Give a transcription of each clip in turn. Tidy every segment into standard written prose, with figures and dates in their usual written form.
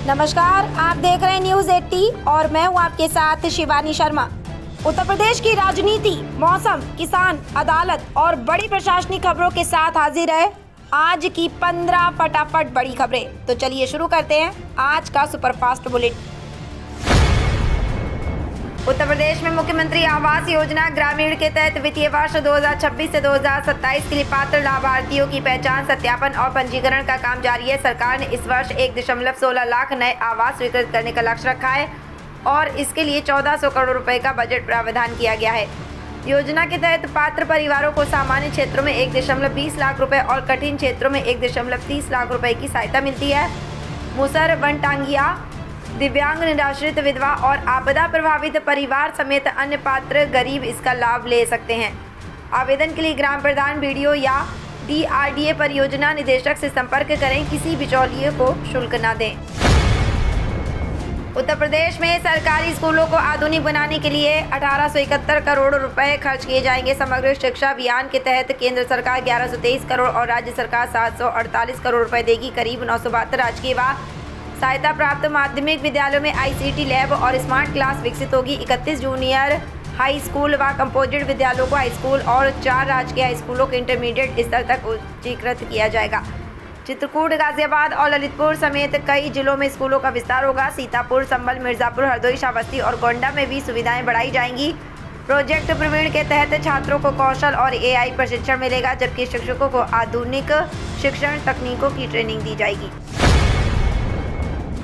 नमस्कार, आप देख रहे हैं न्यूज 80 और मैं हूं आपके साथ शिवानी शर्मा। उत्तर प्रदेश की राजनीति, मौसम, किसान, अदालत और बड़ी प्रशासनिक खबरों के साथ हाजिर है आज की 15 फटाफट बड़ी खबरें। तो चलिए शुरू करते हैं आज का सुपरफास्ट बुलेटिन। उत्तर प्रदेश में मुख्यमंत्री आवास योजना ग्रामीण के तहत वित्तीय वर्ष 2026 से 2027 के लिए पात्र लाभार्थियों की पहचान, सत्यापन और पंजीकरण का काम जारी है। सरकार ने इस वर्ष 1.16 लाख नए आवास स्वीकृत करने का लक्ष्य रखा है और इसके लिए 1400 करोड़ रुपए का बजट प्रावधान किया गया है। योजना के तहत पात्र परिवारों को सामान्य क्षेत्रों में 1.20 लाख रुपए और कठिन क्षेत्रों में 1.30 लाख रुपए की सहायता मिलती है। मुसर, वनटांगिया, दिव्यांग, निराश्रित, विधवा और आपदा प्रभावित परिवार समेत अन्य पात्र गरीब इसका लाभ ले सकते हैं। आवेदन के लिए ग्राम प्रधान, बीडीओ या डीआरडीए परियोजना निदेशक से संपर्क करें। किसी बिचौलिए को शुल्क न दें। उत्तर प्रदेश में सरकारी स्कूलों को आधुनिक बनाने के लिए 1871 करोड़ रुपए खर्च किए जाएंगे। समग्र शिक्षा अभियान के तहत केंद्र सरकार 1123 करोड़ और राज्य सरकार 748 करोड़ रुपए देगी। करीब 972 राजकीय व सहायता प्राप्त माध्यमिक विद्यालयों में आईसीटी लैब और स्मार्ट क्लास विकसित होगी। 31 जूनियर हाई स्कूल व कंपोजिट विद्यालयों को हाई स्कूल और 4 राजकीय हाई स्कूलों को इंटरमीडिएट स्तर तक उच्चीकृत किया जाएगा। चित्रकूट, गाजियाबाद और ललितपुर समेत कई जिलों में स्कूलों का विस्तार होगा। सीतापुर, संभल, मिर्जापुर, हरदोई, श्रावस्ती और गोंडा में भी सुविधाएं बढ़ाई जाएंगी। प्रोजेक्ट प्रवीण के तहत छात्रों को कौशल और एआई प्रशिक्षण मिलेगा, जबकि शिक्षकों को आधुनिक शिक्षण तकनीकों की ट्रेनिंग दी जाएगी।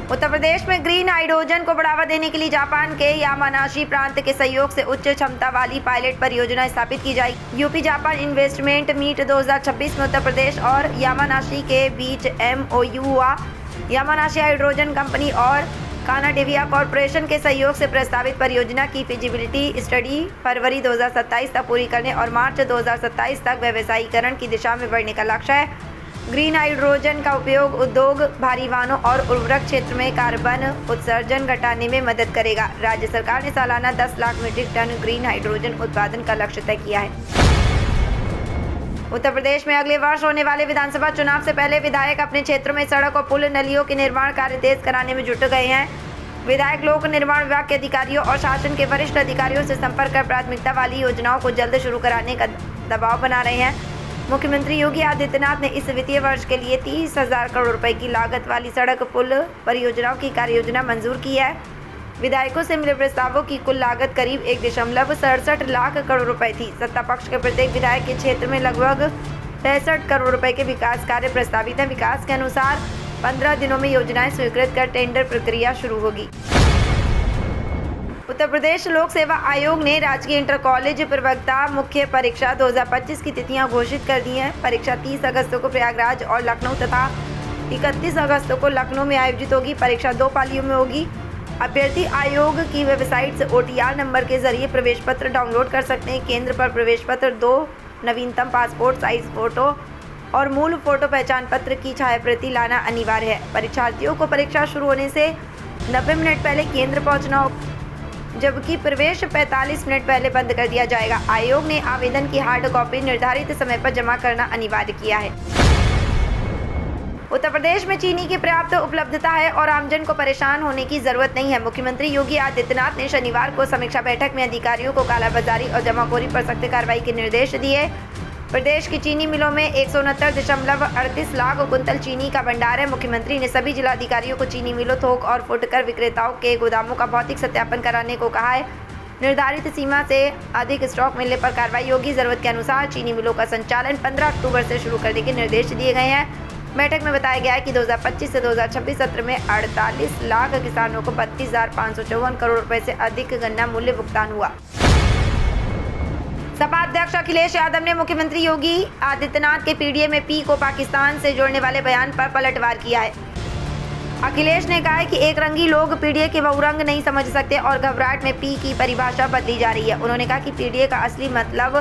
उत्तर प्रदेश में ग्रीन हाइड्रोजन को बढ़ावा देने के लिए जापान के यामानाशी प्रांत के सहयोग से उच्च क्षमता वाली पायलट परियोजना स्थापित की जाएगी। यूपी जापान इन्वेस्टमेंट मीट 2026 में उत्तर प्रदेश और यामानाशी के बीच एमओयू हुआ। यामानाशी हाइड्रोजन कंपनी और कानाडेविया कॉरपोरेशन के सहयोग से प्रस्तावित परियोजना की फिजिबिलिटी स्टडी फरवरी 2027 तक पूरी करने और मार्च 2027 तक व्यवसायीकरण की दिशा में बढ़ने का लक्ष्य है। ग्रीन हाइड्रोजन का उपयोग उद्योग, भारी वाहनों और उर्वरक क्षेत्र में कार्बन उत्सर्जन घटाने में मदद करेगा। राज्य सरकार ने सालाना 10 lakh metric tonne green hydrogen उत्पादन का लक्ष्य तय किया है। उत्तर प्रदेश में अगले वर्ष होने वाले विधानसभा चुनाव से पहले विधायक अपने क्षेत्रों में सड़क और पुल, नलियों के निर्माण कार्य तेज कराने में जुट गए हैं। विधायक लोक निर्माण विभाग के अधिकारियों और शासन के वरिष्ठ अधिकारियों से संपर्क कर प्राथमिकता वाली योजनाओं को जल्द शुरू कराने का दबाव बना रहे हैं। मुख्यमंत्री योगी आदित्यनाथ ने इस वित्तीय वर्ष के लिए 30,000 करोड़ रुपए की लागत वाली सड़क पुल परियोजनाओं की कार्ययोजना मंजूर की है। विधायकों से मिले प्रस्तावों की कुल लागत करीब 1.67 लाख करोड़ रुपए थी। सत्ता पक्ष के प्रत्येक विधायक के क्षेत्र में लगभग 65 करोड़ रुपए के विकास कार्य प्रस्तावित हैं। विकास के अनुसार 15 दिनों में योजनाएं स्वीकृत कर टेंडर प्रक्रिया शुरू होगी। उत्तर प्रदेश लोक सेवा आयोग ने राजकीय इंटर कॉलेज प्रवक्ता मुख्य परीक्षा 2025 की तिथियां घोषित कर दी हैं। परीक्षा 30 अगस्त को प्रयागराज और लखनऊ तथा 31 अगस्त को लखनऊ में आयोजित होगी। परीक्षा 2 पालियों में होगी। अभ्यर्थी आयोग की वेबसाइट से OTR नंबर के जरिए प्रवेश पत्र डाउनलोड कर सकते हैं। केंद्र पर प्रवेश पत्र, 2 नवीनतम पासपोर्ट साइज फोटो और मूल फोटो पहचान पत्र की छायाप्रति लाना अनिवार्य है। परीक्षार्थियों को परीक्षा शुरू होने से 90 मिनट पहले केंद्र पहुँचना होगा, जबकि प्रवेश 45 मिनट पहले बंद कर दिया जाएगा। आयोग ने आवेदन की हार्ड कॉपी निर्धारित समय पर जमा करना अनिवार्य किया है। उत्तर प्रदेश में चीनी की पर्याप्त उपलब्धता है और आमजन को परेशान होने की जरूरत नहीं है। मुख्यमंत्री योगी आदित्यनाथ ने शनिवार को समीक्षा बैठक में अधिकारियों को कालाबाजारी और जमाखोरी पर सख्त कार्रवाई के निर्देश दिए। प्रदेश की चीनी मिलों में 169.38 लाख कुंतल चीनी का भंडार है। मुख्यमंत्री ने सभी जिलाधिकारियों को चीनी मिलों, थोक और फुटकर विक्रेताओं के गोदामों का भौतिक सत्यापन कराने को कहा है। निर्धारित सीमा से अधिक स्टॉक मिलने पर कार्रवाई होगी। जरूरत के अनुसार चीनी मिलों का संचालन 15 अक्टूबर से शुरू करने के निर्देश दिए गए हैं। बैठक में बताया गया है कि 2025 से 2026 सत्र में 48 लाख किसानों को 32,554 करोड़ रुपए से अधिक गन्ना मूल्य भुगतान हुआ। सपा अध्यक्ष अखिलेश यादव ने मुख्यमंत्री योगी आदित्यनाथ के पीडीए में पी को पाकिस्तान से जोड़ने वाले बयान पर पलटवार किया है। अखिलेश ने कहा है कि एक रंगी लोग पीडीए के बहुरंग नहीं समझ सकते और घबराहट में पी की परिभाषा बदली जा रही है। उन्होंने कहा कि पीडीए का असली मतलब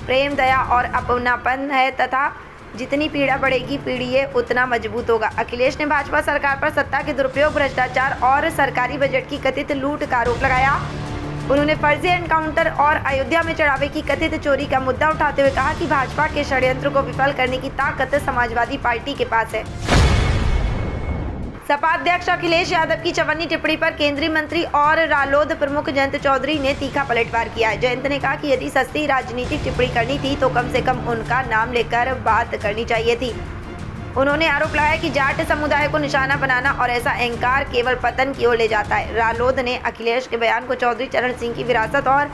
प्रेम, दया और अपनापन है तथा जितनी पीड़ा बढ़ेगी पीडीए उतना मजबूत होगा। अखिलेश ने भाजपा सरकार पर सत्ता के दुरुपयोग, भ्रष्टाचार और सरकारी बजट की कथित लूट का आरोप लगाया। उन्होंने फर्जी एनकाउंटर और अयोध्या में चढ़ावे की कथित चोरी का मुद्दा उठाते हुए कहा कि भाजपा के षड्यंत्र को विफल करने की ताकत समाजवादी पार्टी के पास है। सपा अध्यक्ष अखिलेश यादव की चवन्नी टिप्पणी पर केंद्रीय मंत्री और रालोद प्रमुख जयंत चौधरी ने तीखा पलटवार किया है। जयंत ने कहा कि यदि सस्ती राजनीतिक टिप्पणी करनी थी तो कम से कम उनका नाम लेकर बात करनी चाहिए थी। उन्होंने आरोप लगाया कि जाट समुदाय को निशाना बनाना और ऐसा अहंकार केवल पतन की ओर ले जाता है। रालोद ने अखिलेश के बयान को चौधरी चरण सिंह की विरासत और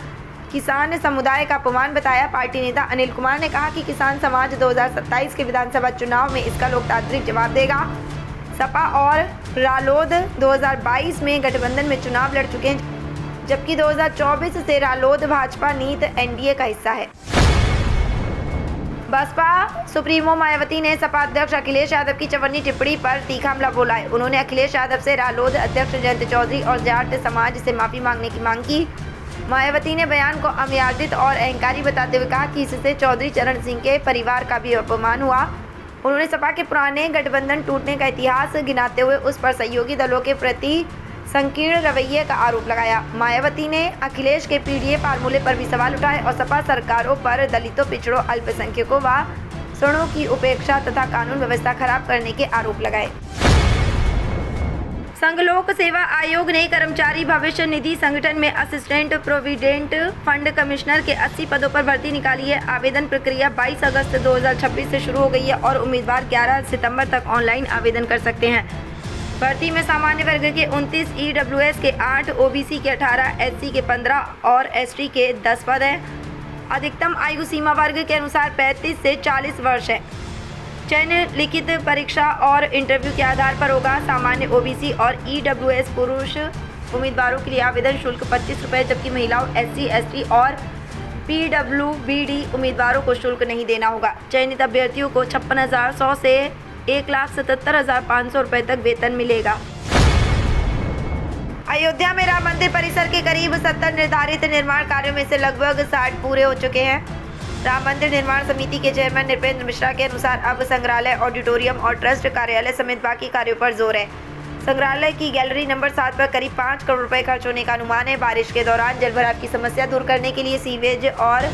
किसान समुदाय का अपमान बताया। पार्टी नेता अनिल कुमार ने कहा कि किसान समाज 2027 के विधानसभा चुनाव में इसका लोकतांत्रिक जवाब देगा। सपा और रालोद 2022 में गठबंधन में चुनाव लड़ चुके हैं, जबकि 2024 से रालोद भाजपा नीत एनडीए का हिस्सा है। बसपा सुप्रीमो मायावती ने सपा अध्यक्ष अखिलेश यादव की चवन्नी टिप्पणी पर तीखा हमला बोला है। उन्होंने अखिलेश यादव से रालोद अध्यक्ष जयंत चौधरी और जाट समाज से माफी मांगने की मांग की। मायावती ने बयान को अमर्यादित और अहंकारी बताते हुए कहा कि इससे चौधरी चरण सिंह के परिवार का भी अपमान हुआ। उन्होंने सपा के पुराने गठबंधन टूटने का इतिहास गिनाते हुए उस पर सहयोगी दलों के प्रति संकीर्ण रवैये का आरोप लगाया। मायावती ने अखिलेश के पीडीए फार्मूले पर भी सवाल उठाए और सपा सरकारों पर दलितों, पिछड़ों, अल्पसंख्यकों व सवर्णों की उपेक्षा तथा कानून व्यवस्था खराब करने के आरोप लगाए। संघ लोक सेवा आयोग ने कर्मचारी भविष्य निधि संगठन में असिस्टेंट प्रोविडेंट फंड कमिश्नर के 80 पदों पर भर्ती निकाली है। आवेदन प्रक्रिया 22 अगस्त 2026 से शुरू हो गई है और उम्मीदवार 11 सितंबर तक ऑनलाइन आवेदन कर सकते हैं। भर्ती में सामान्य वर्ग के 29, ईडब्ल्यूएस के 8, ओबीसी के 18, एससी के 15 और एसटी के 10 पद हैं। अधिकतम आयु सीमा वर्ग के अनुसार 35 से 40 वर्ष है। चयन लिखित परीक्षा और इंटरव्यू के आधार पर होगा। सामान्य ओबीसी और ईडब्ल्यूएस पुरुष उम्मीदवारों के लिए आवेदन शुल्क 25 रुपये, जबकि महिलाओं, एससी, एसटी और पीडब्ल्यूबीडी उम्मीदवारों को शुल्क नहीं देना होगा। चयनित अभ्यर्थियों को 56,100 से 1,77,500 रुपये तक वेतन मिलेगा। अयोध्या में राम मंदिर परिसर के करीब 70 निर्धारित निर्माण कार्यों में से लगभग 60 पूरे हो चुके हैं। राम मंदिर निर्माण समिति के चेयरमैन नृपेंद्र मिश्रा के अनुसार अब संग्रहालय, ऑडिटोरियम और ट्रस्ट कार्यालय समेत बाकी कार्यों पर जोर है। संग्रहालय की गैलरी नंबर 7 पर करीब 5 करोड़ रुपए खर्च होने का अनुमान है। बारिश के दौरान जलभराव की समस्या दूर करने के लिए सीवेज और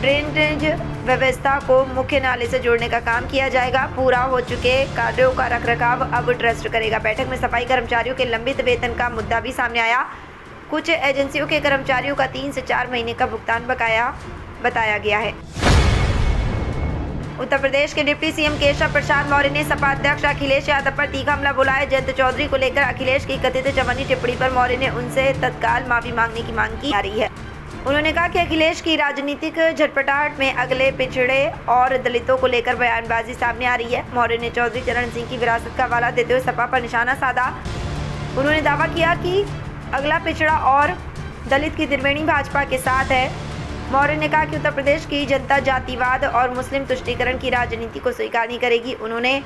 ड्रेनेज व्यवस्था को मुख्य नाले से जोड़ने का काम किया जाएगा। पूरा हो चुके कार्यों का रखरखाव अब ट्रस्ट करेगा। बैठक में सफाई कर्मचारियों के लंबित वेतन का मुद्दा भी सामने आया। कुछ एजेंसियों के कर्मचारियों का 3 से 4 महीने का भुगतान बकाया बताया गया है। उत्तर प्रदेश के डिप्टी सीएम केशव प्रसाद मौर्य ने सपा अध्यक्ष अखिलेश यादव पर तीखा हमला बोला है। जयंत चौधरी को लेकर अखिलेश की कथित चवन्नी टिप्पणी पर मौर्य ने उनसे तत्काल माफी मांगने की मांग की जा रही है। उन्होंने कहा कि अखिलेश की राजनीतिक झटपटाहट में अगले पिछड़े और दलितों को लेकर बयानबाजी सामने आ रही है। मौर्य ने चौधरी चरण सिंह की विरासत का हवाला देते हुए सपा पर निशाना साधा। उन्होंने दावा किया कि अगला पिछड़ा और दलित की त्रिवेणी भाजपा के साथ है। मौर्य ने कहा कि उत्तर प्रदेश की जनता जातिवाद और मुस्लिम तुष्टीकरण की राजनीति को स्वीकार नहीं करेगी। उन्होंने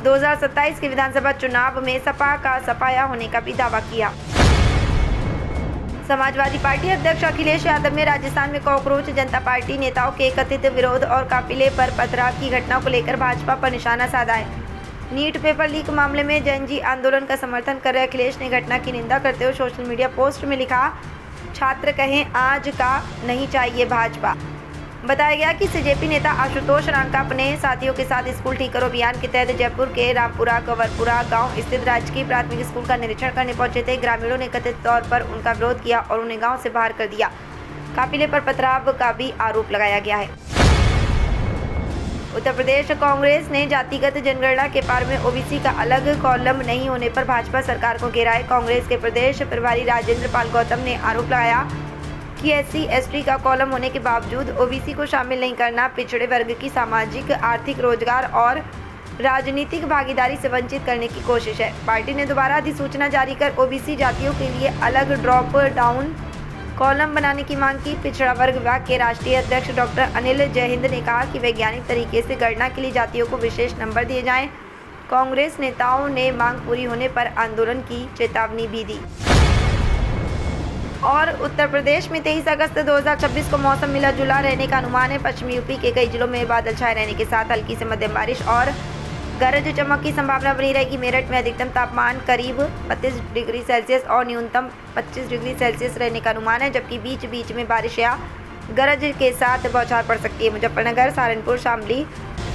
2027 के विधानसभा चुनाव में सपा का सफाया होने का भी दावा किया। समाजवादी पार्टी अध्यक्ष अखिलेश यादव ने राजस्थान में कॉकरोच जनता पार्टी नेताओं के कथित विरोध और काफिले पर पथराव की घटना को लेकर भाजपा पर निशाना साधा है। नीट पेपर लीक मामले में जैन जी आंदोलन का समर्थन कर रहे अखिलेश ने घटना की निंदा करते हुए सोशल मीडिया पोस्ट में लिखा, छात्र कहें आज का नहीं चाहिए भाजपा। बताया गया कि सीजेपी नेता आशुतोष रांका अपने साथियों के साथ स्कूल ठीक करो अभियान के तहत जयपुर के रामपुरा कंवरपुरा गांव स्थित राजकीय प्राथमिक स्कूल का निरीक्षण करने पहुंचे थे। ग्रामीणों ने कथित तौर पर उनका विरोध किया और उन्हें गांव से बाहर कर दिया। काफिले पर पथराव का भी आरोप लगाया गया है। उत्तर प्रदेश कांग्रेस ने जातिगत जनगणना के बारे में ओबीसी का अलग कॉलम नहीं होने पर भाजपा सरकार को घेरा है। कांग्रेस के प्रदेश प्रभारी राजेंद्र पाल गौतम ने आरोप लगाया कि एससी एसटी का कॉलम होने के बावजूद ओबीसी को शामिल नहीं करना पिछड़े वर्ग की सामाजिक, आर्थिक, रोजगार और राजनीतिक भागीदारी से वंचित करने की कोशिश है। पार्टी ने दोबारा अधिसूचना जारी कर ओबीसी जातियों के लिए अलग ड्रॉप डाउन कॉलम बनाने की मांग की। पिछड़ा वर्ग विभाग के राष्ट्रीय अध्यक्ष डॉक्टर अनिल जयहिंद ने कहा कि वैज्ञानिक तरीके से गणना के लिए जातियों को विशेष नंबर दिए जाएं। कांग्रेस नेताओं ने मांग पूरी होने पर आंदोलन की चेतावनी भी दी। और उत्तर प्रदेश में 23 अगस्त 2026 को मौसम मिला जुला रहने का अनुमान है। पश्चिमी यूपी के कई जिलों में बादल छाए रहने के साथ हल्की से मध्यम बारिश और गरज चमक की संभावना बनी रहेगी। मेरठ में अधिकतम तापमान करीब 32 डिग्री सेल्सियस और न्यूनतम 25 डिग्री सेल्सियस रहने का अनुमान है, जबकि बीच बीच में बारिश या गरज के साथ बौछार पड़ सकती है। मुजफ्फरनगर, सहारनपुर, शामली,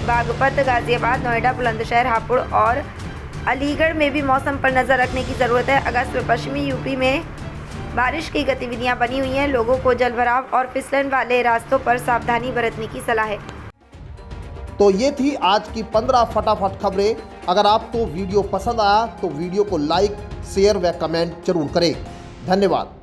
बागपत, गाजियाबाद, नोएडा, बुलंदशहर, हापुड़ और अलीगढ़ में भी मौसम पर नज़र रखने की ज़रूरत है। अगस्त में पश्चिमी यूपी में बारिश की गतिविधियां बनी हुई हैं। लोगों को जलभराव और फिसलन वाले रास्तों पर सावधानी बरतने की सलाह है। तो ये थी आज की 15 फटाफट खबरें। अगर आपको वीडियो पसंद आया तो वीडियो को लाइक, शेयर व कमेंट जरूर करें। धन्यवाद।